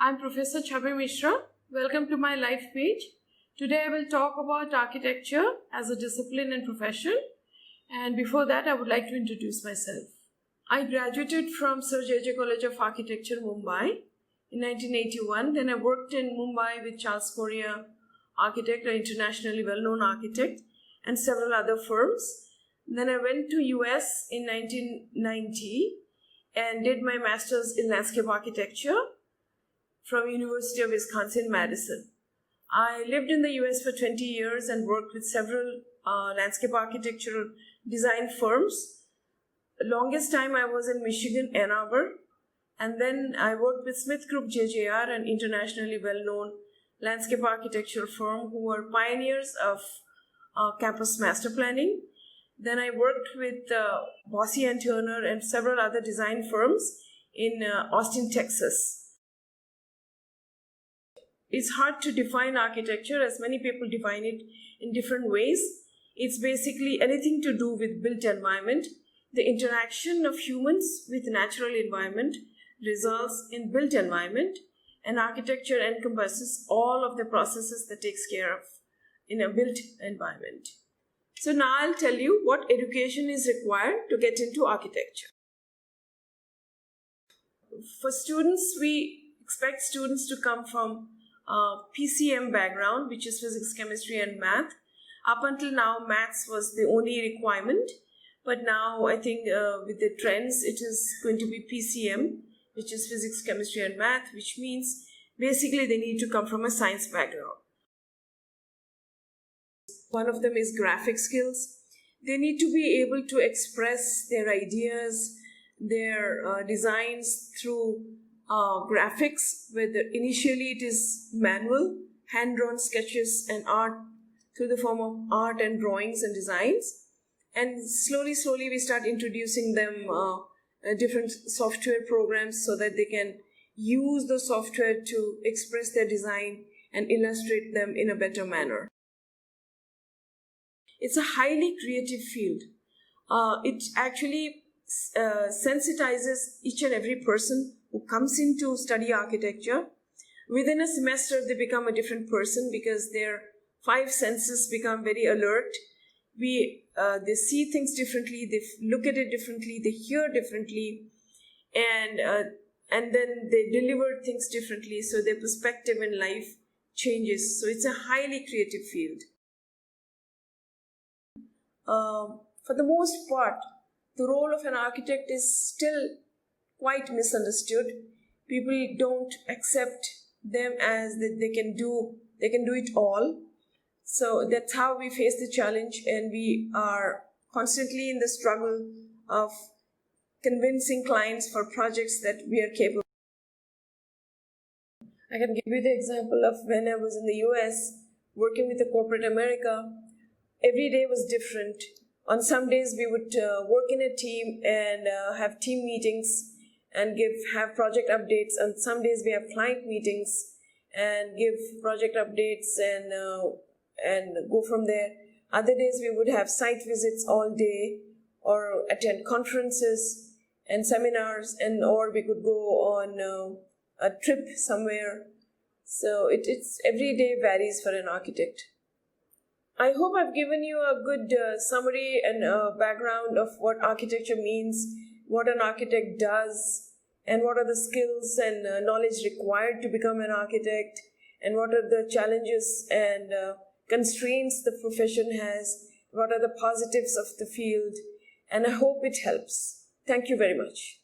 I'm Professor Chhabi Mishra. Welcome to my LifePage. Today I will talk about architecture as a discipline and profession. And before that, I would like to introduce myself. I graduated from Sir JJ College of Architecture, Mumbai in 1981. Then I worked in Mumbai with Charles Correa Architect, an internationally well-known architect, and several other firms. Then I went to US in 1990 and did my master's in landscape architecture from University of Wisconsin Madison. I lived in the US for 20 years and worked with several landscape architectural design firms. The longest time I was in Michigan, Ann Arbor, and then I worked with SmithGroup JJR, an internationally well-known landscape architectural firm who were pioneers of campus master planning. Then I worked with Bosse and Turner and several other design firms in Austin, Texas. It's hard to define architecture, as many people define it in different ways. It's basically anything to do with built environment. The interaction of humans with natural environment results in built environment, and architecture encompasses all of the processes that takes care of in a built environment. So now I'll tell you what education is required to get into architecture. For students, we expect students to come from PCM background, which is physics, chemistry, and math. Up until now, maths was the only requirement, but now I think with the trends, it is going to be PCM, which is physics, chemistry, and math, which means basically they need to come from a science background. One of them is graphic skills. They need to be able to express their ideas, their designs through graphics, whether initially it is manual, hand-drawn sketches and art through the form of art and drawings and designs. And slowly we start introducing them different software programs so that they can use the software to express their design and illustrate them in a better manner. It's a highly creative field. It actually sensitizes each and every person who comes in to study architecture. Within a semester, they become a different person because their five senses become very alert. They see things differently, they look at it differently, they hear differently, and then they deliver things differently, so their perspective in life changes. So it's a highly creative field. For the most part, the role of an architect is still quite misunderstood. People don't accept them as that they can do it all. So that's how we face the challenge, and we are constantly in the struggle of convincing clients for projects that we are capable of. I can give you the example of when I was in the US working with the corporate America. Every day was different. On some days we would work in a team and have team meetings and have project updates. On some days we have client meetings and give project updates and go from there. Other days we would have site visits all day or attend conferences and seminars, or we could go on a trip somewhere. So it's every day varies for an architect. I hope I've given you a good summary and background of what architecture means, what an architect does, and what are the skills and knowledge required to become an architect, and what are the challenges and constraints the profession has, what are the positives of the field, and I hope it helps. Thank you very much.